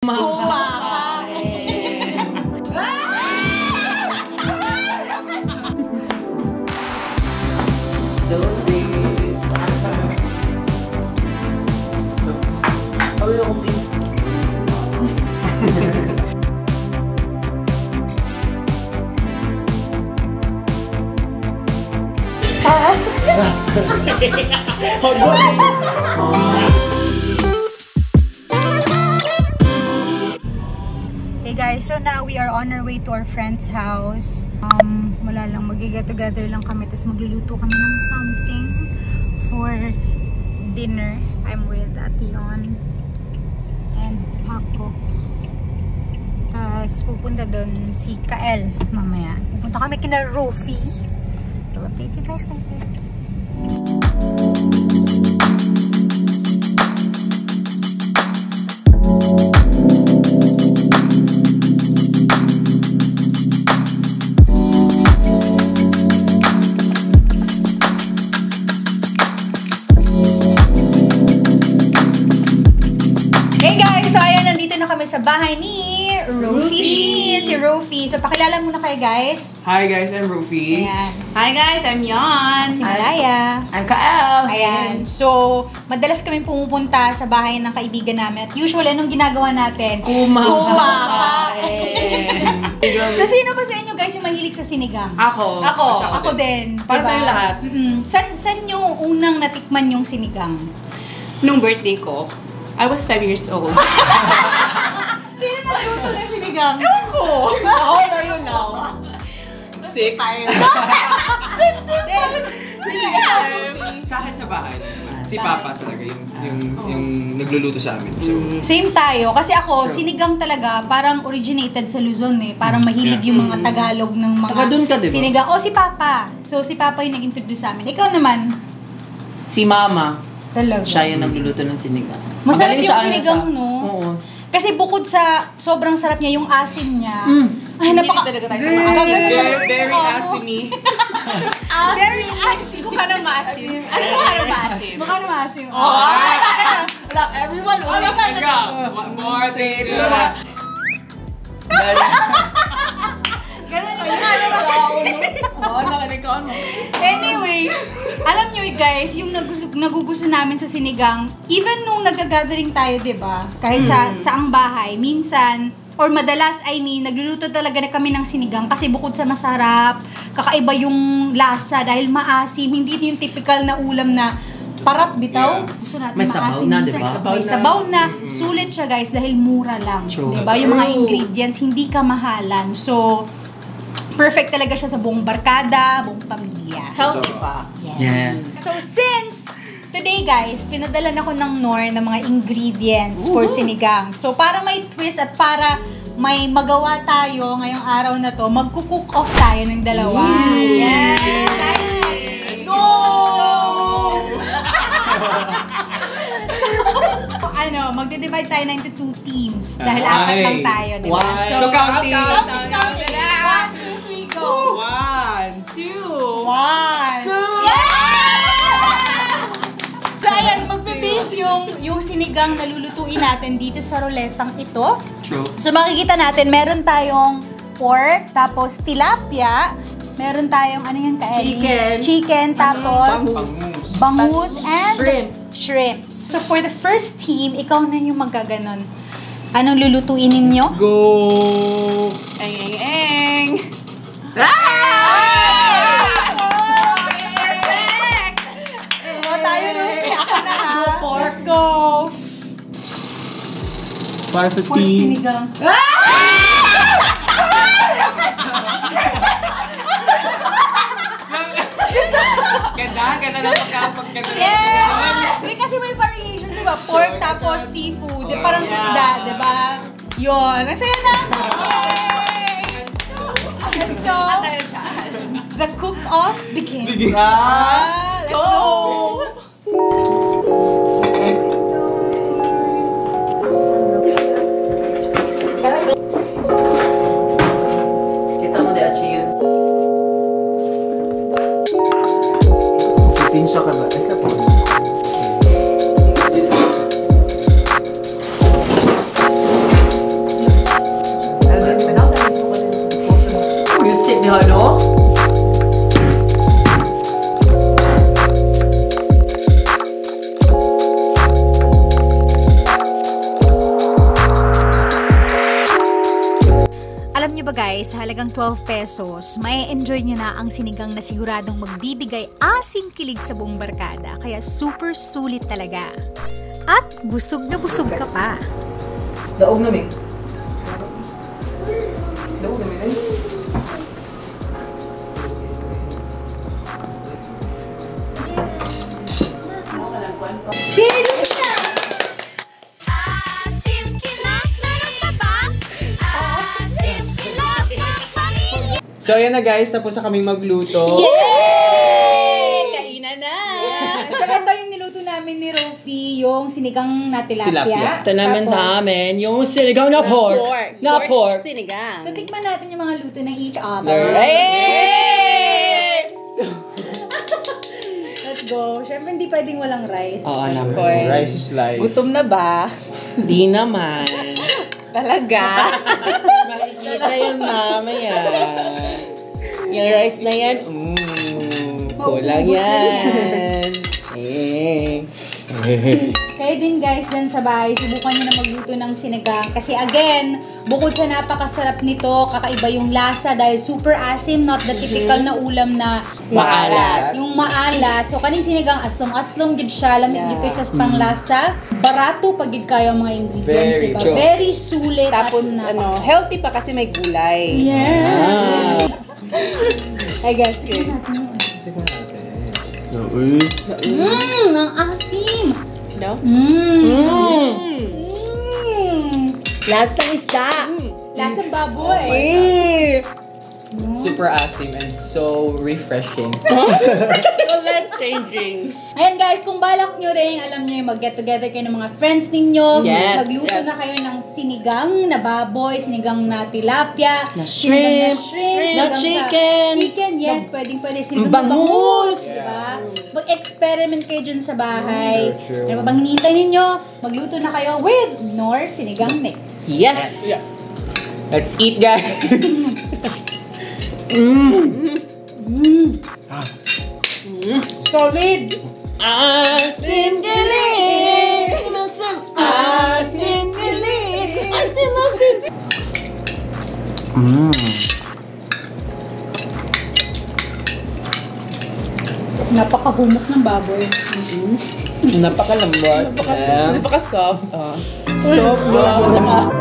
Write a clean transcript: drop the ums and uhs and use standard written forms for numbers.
Hey guys, so now we are on our way to our friend's house. Wala lang, mag-get-together lang kami, tapos magluluto kami ng something for dinner. I'm with Ation and Paco. Tapos pupunta doon si Kael mamaya. Pupunta kami kina Rofi. So, update you guys later. Sa bahay ni Rofi Sheen, si Rofi. So, pakilala muna kayo, guys. Hi, guys. I'm Rofi. Ayan. Hi, guys. I'm Yon. Si Malaya. I'm Kael. Ayan. So, madalas kami pumupunta sa bahay ng kaibigan namin. At usually, anong ginagawa natin? Kumakain. So, sino ba sa inyo, guys, yung mahilig sa sinigang? Ako din. Para tayong lahat. San nyo unang natikman yung sinigang? Nung birthday ko, I was 5 years old. Sino nagluto ng sinigang? Ewan ko! How old are you now? 6. Sa akin sa bahay naman. Si Papa talaga yung nagluluto sa amin. So, same tayo. Kasi ako, sinigang talaga, parang originated sa Luzon eh. Parang mahilig yung mga Tagalog ng mga doon ka, diba? Sinigang. O, si Papa. So, si Papa yung nag-introduce sa amin. Ikaw naman? Si Mama. Talaga. Siya yung nagluluto ng sinigang. Masarap yung sinigang, no? Oo. Kasi bukod sa sobrang sarap niya, yung asim niya. Ay, napaka... talaga tayo sa mga very asimy. Very asim. Mukha na maasim. Ano mukha na maasim? Mukha na maasim. Everyone will make it. More, 3, 2, 1. Ganun yung Anyways, alam nyo guys, yung nagugusto namin sa sinigang, even nung nag-gathering tayo, diba? Kahit sa ang bahay, minsan, or madalas, nagluluto talaga na kami ng sinigang kasi bukod sa masarap, kakaiba yung lasa dahil maasim, hindi ito yung typical na ulam na parat bitaw. Gusto natin may sabaw maasim na, minsan. diba? May sabaw na. Sulit siya guys dahil mura lang. Diba? Yung mga ingredients, hindi kamahalan. So, perfect talaga siya sa buong barkada, buong pamilya. Healthy pa. Yes. So, since today guys, pinadalan ako ng Nor ng mga ingredients for sinigang. So, para may twist at para may magawa tayo ngayong araw na to, magkukook off tayo ng dalawa. Yes! Go! Magde-divide tayo na into 2 teams. Dahil apat lang tayo, di ba? So, counting. 1, 2, 3, go! 1, 2. 1, 2! So, ayan, magbe-base yung sinigang na lulutuin natin dito sa ruletang ito. True. So, makikita natin, meron tayong pork, tapos tilapia, meron tayong, ano yan, chicken, tapos bangus, and shrimps. So, for the first team, ikaw na yung magkaganon. Anong lulutuin ninyo? Go! Eng! Perfect! O, tayo rin. Ako na ha. Pork, go! Para sa team. Sinigang. Ganda na pagkaganda. Yeah! Kasi may variation, di ba? Pork tapos seafood. Parang isda, di ba? Yun. Ang saya na! So, the cook-off begins. Let's go! Kita mo di Achi yun. Pinsya ka ba? Isa po. nyo ba guys, sa halagang 12 pesos, may enjoy nyo na ang sinigang na siguradong magbibigay asim kilig sa buong barkada. Kaya super sulit talaga. At busog na busog ka pa. Daog na, May. So ayan na guys, tapos na kaming magluto. Yay! Kainan na! So ito yung niluto namin ni Rofi, yung sinigang na tilapia. Tilapia. Ito naman Tapos, sa amin, yung sinigang na pork. Na pork. Sinigang. So tikman natin yung mga luto ng each other. Hey! Let's go. Siyempre hindi pwedeng walang rice. Oo naman. Rice is life. Gutom na ba? Di naman. Talaga? Makikita yan mamaya. Yung rice na yan, kulang Maubos na yan. Kaya din guys, dyan sa bahay, subukan nyo na magluto ng sinigang. Kasi again, bukod sa napakasarap nito, kakaiba yung lasa dahil super asim, not the typical na ulam na Maalat. Yung maalat. So kaning sinigang aslong-aslong gid siya, lamig gid kayo sa panglasa. Barato pag gid kayo ang mga ingredients, Very diba? true. Very sulit. Tapos at healthy pa kasi may gulay. Yeah. Ay guys, tignan natin yun. Ang asim! No? Lasang isda. Lasang baboy. Super asim and so refreshing. Life-changing. Ayan guys, kung balak nyo rin, alam nyo yung mag-get together kayo ng mga friends ninyo. Yes, Magluto yes. na kayo ng sinigang na baboy, sinigang na tilapia, Na sinigang na shrimp, shrimp, na sinigang chicken. Chicken, yes, pwedeng sinigang na Bangus. bangus, diba? Mag-experiment kayo dyan sa bahay. True. Ano ba bang hinihintay ninyo? Magluto na kayo with Nor Sinigang Mix. Yes. Let's eat guys! Solid! Asim galing! Asim galing! Asim, asim! Napakahumok ng baboy. Napakalambot. Napaka-soft. Soft.